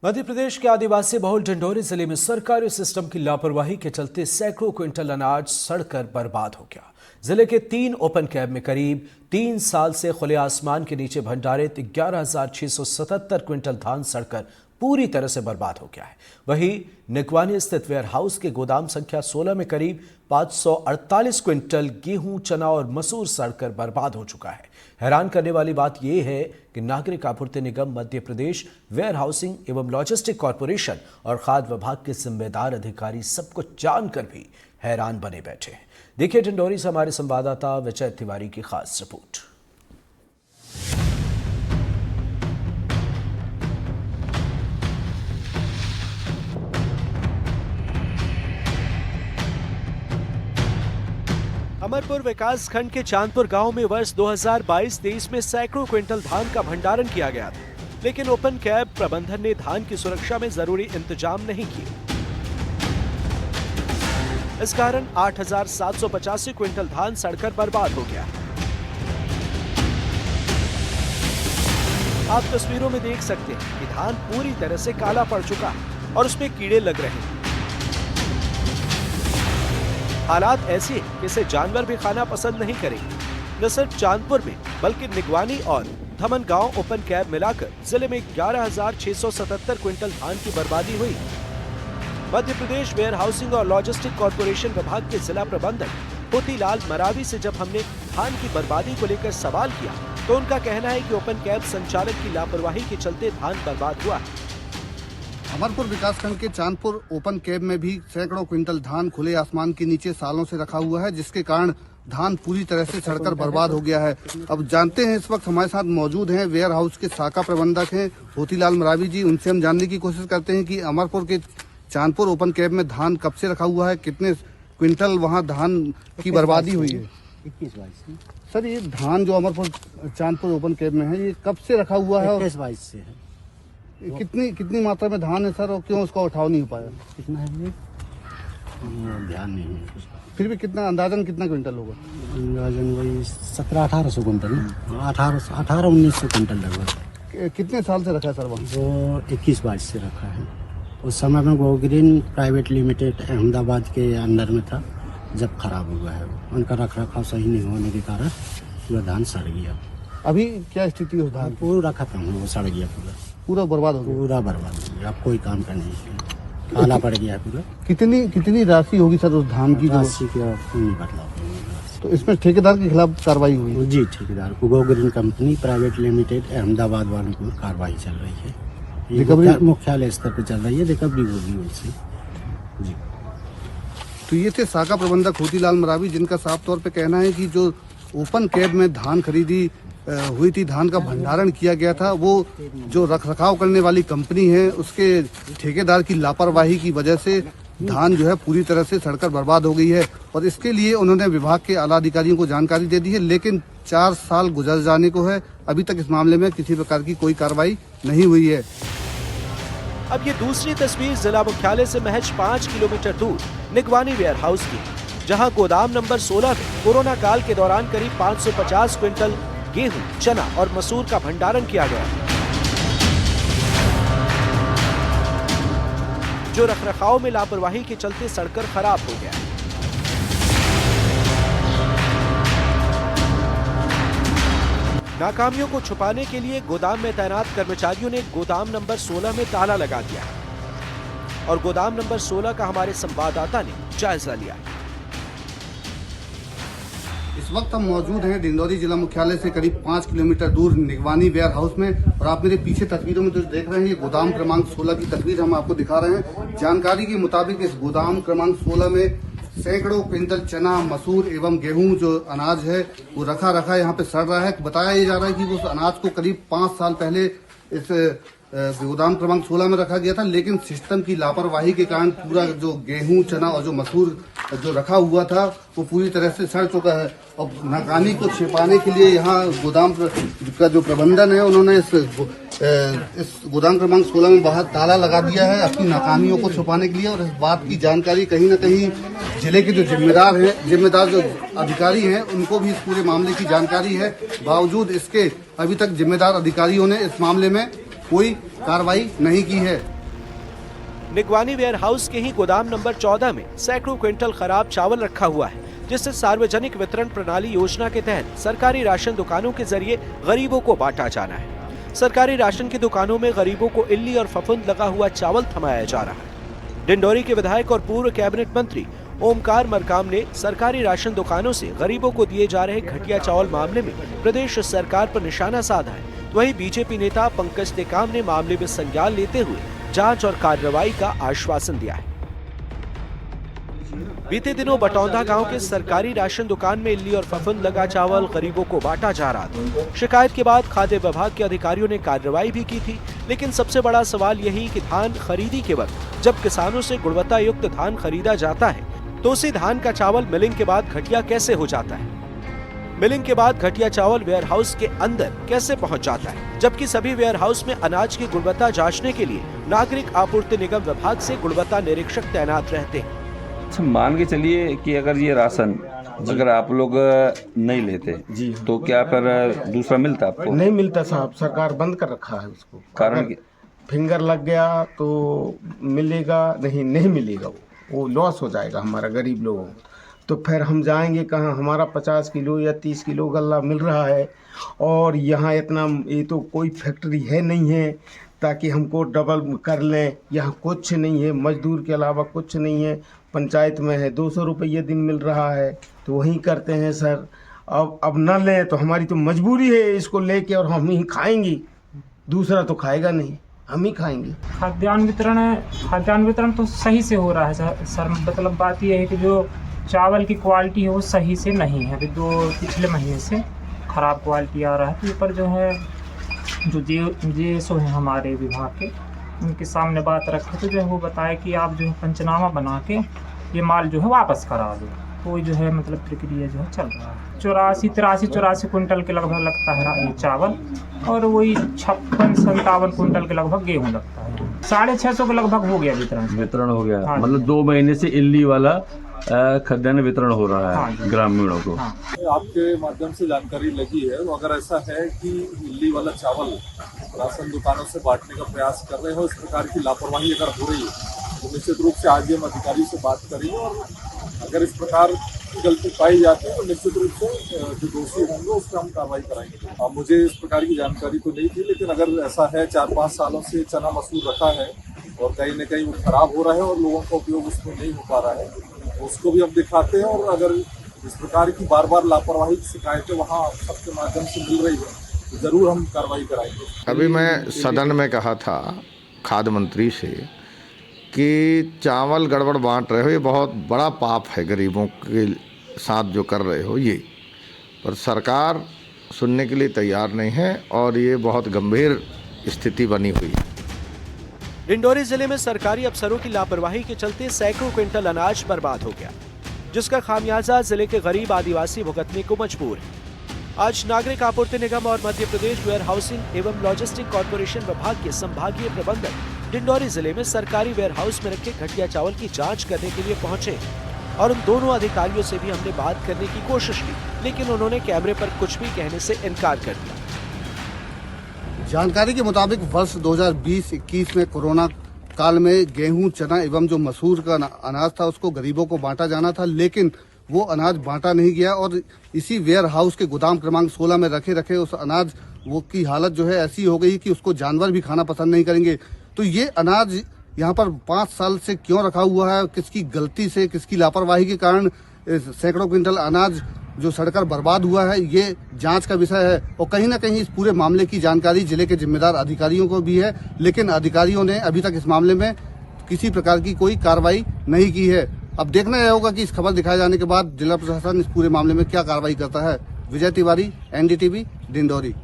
मध्य प्रदेश के आदिवासी बहुल डिंडोरी जिले में सरकारी सिस्टम की लापरवाही के चलते सैकड़ों क्विंटल अनाज सड़कर बर्बाद हो गया। जिले के 3 ओपन कैब में करीब 3 साल से खुले आसमान के नीचे भंडारित 11,677 क्विंटल धान सड़कर पूरी तरह से बर्बाद हो गया है। वहीं निगवानी स्थित वेयर हाउस के गोदाम संख्या 16 में करीब 548 क्विंटल गेहूं, चना और मसूर सड़कर बर्बाद हो चुका है। हैरान करने वाली बात यह है कि नागरिक आपूर्ति निगम मध्य प्रदेश, वेयर हाउसिंग एवं लॉजिस्टिक कॉरपोरेशन और खाद्य विभाग के जिम्मेदार अधिकारी सब कुछ जानकर भी हैरान बने बैठे हैं। देखिए डिंडोरी से हमारे संवाददाता विजय तिवारी की खास रिपोर्ट। अमरपुर विकास खंड के चांदपुर गांव में वर्ष 2022-23 में सैकड़ों क्विंटल धान का भंडारण किया गया था, लेकिन ओपन कैब प्रबंधन ने धान की सुरक्षा में जरूरी इंतजाम नहीं किए। इस कारण 8,785 क्विंटल धान सड़कर बर्बाद हो गया। आप तस्वीरों में देख सकते हैं कि धान पूरी तरह से काला पड़ चुका है और उसमें कीड़े लग रहे हैं। हालात ऐसे हैं कि इसे जानवर भी खाना पसंद नहीं करेंगे। न सिर्फ चांदपुर में बल्कि निगवानी और धमन गांव ओपन कैब मिलाकर जिले में 11,677 क्विंटल धान की बर्बादी हुई। मध्य प्रदेश वेयर हाउसिंग और लॉजिस्टिक कॉरपोरेशन विभाग के जिला प्रबंधक मोतीलाल मरावी से जब हमने धान की बर्बादी को लेकर सवाल किया तो उनका कहना है कि ओपन कैब संचालक की लापरवाही के चलते धान बर्बाद हुआ है। अमरपुर विकासखंड के चांदपुर ओपन कैब में भी सैकड़ों क्विंटल धान खुले आसमान के नीचे सालों से रखा हुआ है, जिसके कारण धान पूरी तरह से सड़कर बर्बाद हो गया है। अब जानते हैं, इस वक्त हमारे साथ मौजूद हैं वेयर हाउस के शाखा प्रबंधक हैं मोतीलाल मरावी जी। उनसे हम जानने की कोशिश करते हैं कि अमरपुर के चांदपुर ओपन कैब में धान कब से रखा हुआ है, कितने क्विंटल वहाँ धान की बर्बादी हुई है। 21-22 सर, ये धान जो अमरपुर चांदपुर ओपन कैब में है, ये कब से रखा हुआ है? 21-22 से है। कितनी मात्रा में धान है सर, और क्यों उसका उठाव नहीं हो पाया? कितना है ध्यान नहीं है। फिर भी कितना अंदाजन कितना क्विंटल होगा? अंदाजन वही 1700-1800 क्विंटल, 1800-1900 क्विंटल लगभग। कितने साल से रखा है सर वहाँ? वो 21-22 से रखा है। उस समय में go green private limited Ahmedabad के अंडर में था जब खराब हुआ है। उनका रख रखाव सही नहीं होने के कारण वह धान सड़ गया। अभी क्या स्थिति हो धान? पूरा खत्म हो, वो सड़ गया, पूरा बर्बाद हो गया। पूरा बर्बाद हो गया। अब कोई काम का नहीं है, काला पड़ गया पूरा। कितनी राशि होगी सर उस धान की? राशि की नहीं बदलाव। तो इसमें ठेकेदार के खिलाफ कार्रवाई हुई? जी, ठेकेदार को go green company private limited Ahmedabad वालों को कार्रवाई चल रही है। रिकवरी मुख्यालय स्तर पर चल रही है, रिकवरी होगी उनसे। जी, तो ये थे शाखा प्रबंधक मोतीलाल मरावी, जिनका साफ तौर पे कहना है कि जो ओपन कैब में धान खरीदी हुई थी, धान का भंडारण किया गया था, वो जो रखरखाव करने वाली कंपनी है उसके ठेकेदार की लापरवाही की वजह से धान जो है पूरी तरह से सड़कर बर्बाद हो गई है। और इसके लिए उन्होंने विभाग के आला अधिकारियों को जानकारी दे दी है, लेकिन 4 साल गुजर जाने को है, अभी तक इस मामले में किसी प्रकार की कोई कार्रवाई नहीं हुई है। अब ये दूसरी तस्वीर जिला मुख्यालय से महज 5 किलोमीटर दूर निगवानी वेयर हाउस की, जहां गोदाम नंबर 16 में कोरोना काल के दौरान करीब 550 क्विंटल गेहूं, चना और मसूर का भंडारण किया गया, जो रखरखाव में लापरवाही के चलते सड़कर खराब हो गया। नाकामियों को छुपाने के लिए गोदाम में तैनात कर्मचारियों ने गोदाम नंबर 16 में ताला लगा दिया और गोदाम नंबर 16 का हमारे संवाददाता ने जायजा लिया। इस वक्त हम मौजूद हैं डिंडोरी जिला मुख्यालय से करीब 5 किलोमीटर दूर निगवानी वेयर हाउस में, और आप मेरे पीछे तस्वीरों में जो देख रहे हैं, ये गोदाम क्रमांक 16 की तस्वीर हम आपको दिखा रहे हैं। जानकारी के मुताबिक इस गोदाम क्रमांक 16 में सैकड़ों क्विंटल चना, मसूर एवं गेहूं जो अनाज है वो रखा यहाँ पे सड़ रहा है। बताया ये जा रहा है कि उस अनाज को करीब 5 साल पहले इस गोदाम क्रमांक 16 में रखा गया था, लेकिन सिस्टम की लापरवाही के कारण पूरा जो गेहूं, चना और जो मसूर जो रखा हुआ था वो पूरी तरह से सड़ चुका है। और नाकामी को छिपाने के लिए यहाँ गोदाम का जो प्रबंधन है, उन्होंने इस गोदाम क्रमांक 16 में बाहर ताला लगा दिया है अपनी नाकामियों को छुपाने के लिए। और इस बात की जानकारी कहीं न कहीं जिले के जो जिम्मेदार जो अधिकारी हैं उनको भी इस पूरे मामले की जानकारी है। बावजूद इसके अभी तक जिम्मेदार अधिकारियों ने इस मामले में कोई कार्रवाई नहीं की है। निगवानी वेयर हाउस के ही गोदाम नंबर 14 में सैकड़ों क्विंटल खराब चावल रखा हुआ है, जिससे सार्वजनिक वितरण प्रणाली योजना के तहत सरकारी राशन दुकानों के जरिए गरीबों को बांटा जाना है। सरकारी राशन की दुकानों में गरीबों को इल्ली और फफूंद लगा हुआ चावल थमाया जा रहा है। डिंडोरी के विधायक और पूर्व कैबिनेट मंत्री ओमकार मरकाम ने सरकारी राशन दुकानों से गरीबों को दिए जा रहे घटिया चावल मामले में प्रदेश सरकार पर निशाना साधा है। वहीं बीजेपी नेता पंकज टेकाम ने मामले में संज्ञान लेते हुए जांच और कार्रवाई का आश्वासन दिया है। बीते दिनों बटौंदा गांव के सरकारी राशन दुकान में इल्ली और फफूंद लगा चावल गरीबों को बांटा जा रहा था। शिकायत के बाद खाद्य विभाग के अधिकारियों ने कार्रवाई भी की थी, लेकिन सबसे बड़ा सवाल यही कि धान खरीदी के वक्त जब किसानों से गुणवत्ता युक्त धान खरीदा जाता है तो उसी धान का चावल मिलिंग के बाद घटिया कैसे हो जाता है। मिलिंग के बाद घटिया चावल वेयर हाउस के अंदर कैसे पहुंच जाता है, जबकि सभी वेयर हाउस में अनाज की गुणवत्ता जांचने के लिए नागरिक आपूर्ति निगम विभाग से गुणवत्ता निरीक्षक तैनात रहते हैं। मान के चलिए कि अगर ये राशन अगर आप लोग नहीं लेते जी तो क्या पर दूसरा मिलता आपको? नहीं मिलता साहब, सरकार बंद कर रखा है उसको। कारण फिंगर लग गया तो मिलेगा, नहीं मिलेगा, वो लॉस हो जाएगा हमारा गरीब लोगों को। तो फिर हम जाएंगे कहाँ? हमारा 50 किलो या 30 किलो गल्ला मिल रहा है और यहाँ इतना, ये तो कोई फैक्ट्री है नहीं है ताकि हमको डबल कर लें। यहाँ कुछ नहीं है, मजदूर के अलावा कुछ नहीं है। पंचायत में है 200 रुपये दिन मिल रहा है तो वहीं करते हैं सर। अब न लें तो हमारी तो मजबूरी है इसको लेके, और हम ही खाएंगे, दूसरा तो खाएगा नहीं, हम ही खाएंगे। खाद्यान्न वितरण तो सही से हो रहा है सर। मतलब बात यह है कि जो चावल की क्वालिटी है वो सही से नहीं है। अभी पिछले महीने से ख़राब क्वालिटी आ रहा है। तो ये पर जो है जो जेएसओ है हमारे विभाग के, उनके सामने बात रखे तो जो है वो बताया कि आप जो है पंचनामा बना के ये माल जो है वापस करा दो। तो जो है मतलब प्रक्रिया जो है चल रहा है। 84 कुंटल के लगभग लगता है ये चावल, और वही 56-57 कुंटल के लगभग गेहूँ लगता है। 650 के लगभग हो गया वितरण हो गया। हाँ, मतलब 2 महीने से इल्ली वाला खाद्यान्न वितरण हो रहा है। हाँ, ग्रामीणों को। हाँ। आपके माध्यम से जानकारी लगी है, तो अगर ऐसा है कि इल्ली वाला चावल राशन दुकानों से बांटने का प्रयास कर रहे हो, इस प्रकार की लापरवाही अगर हो रही है तो निश्चित रूप से आज हम अधिकारी से बात करेंगे, और अगर इस प्रकार की गलती पाई जाती है तो निश्चित रूप से जो दोषी होंगे उस पर हम कार्रवाई कराएंगे। मुझे इस प्रकार की जानकारी तो नहीं थी, लेकिन अगर ऐसा है 4-5 सालों से चना मसूर रखा है और कहीं न कहीं वो खराब हो रहा है और लोगों का उपयोग उसमें नहीं हो पा रहा है, उसको भी हम दिखाते हैं। और अगर इस प्रकार की बार लापरवाही की शिकायतें वहाँ सबके माध्यम से मिल रही है तो जरूर हम कार्रवाई कराएंगे। अभी मैं सदन में कहा था खाद्य मंत्री से कि चावल गड़बड़ बांट रहे हो, ये बहुत बड़ा पाप है गरीबों के साथ जो कर रहे हो ये, पर सरकार सुनने के लिए तैयार नहीं है और ये बहुत गंभीर स्थिति बनी हुई है। डिंडोरी जिले में सरकारी अफसरों की लापरवाही के चलते सैकड़ों क्विंटल अनाज बर्बाद हो गया, जिसका खामियाजा जिले के गरीब आदिवासी भुगतने को मजबूर है। आज नागरिक आपूर्ति निगम और मध्य प्रदेश वेयर हाउसिंग एवं लॉजिस्टिक कॉर्पोरेशन विभाग के संभागीय प्रबंधक डिंडोरी जिले में सरकारी वेयर हाउस में रखे घटिया चावल की जांच करने के लिए पहुंचे, और उन दोनों अधिकारियों से भी हमने बात करने की कोशिश की, लेकिन उन्होंने कैमरे पर कुछ भी कहने से इनकार कर दिया। जानकारी के मुताबिक वर्ष 2020-21 में कोरोना काल में गेहूं, चना एवं जो मसूर का अनाज था उसको गरीबों को बांटा जाना था, लेकिन वो अनाज बांटा नहीं गया और इसी वेयर हाउस के गोदाम क्रमांक 16 में रखे उस अनाज वो की हालत जो है ऐसी हो गई कि उसको जानवर भी खाना पसंद नहीं करेंगे। तो ये अनाज यहाँ पर 5 साल से क्यों रखा हुआ है, किसकी गलती से, किसकी लापरवाही के कारण सैकड़ों क्विंटल अनाज जो सड़कर बर्बाद हुआ है, ये जांच का विषय है। और कहीं ना कहीं इस पूरे मामले की जानकारी जिले के जिम्मेदार अधिकारियों को भी है, लेकिन अधिकारियों ने अभी तक इस मामले में किसी प्रकार की कोई कार्रवाई नहीं की है। अब देखना यह होगा कि इस खबर दिखाए जाने के बाद जिला प्रशासन इस पूरे मामले में क्या कार्रवाई करता है। विजय तिवारी, NDTV, डिंडोरी।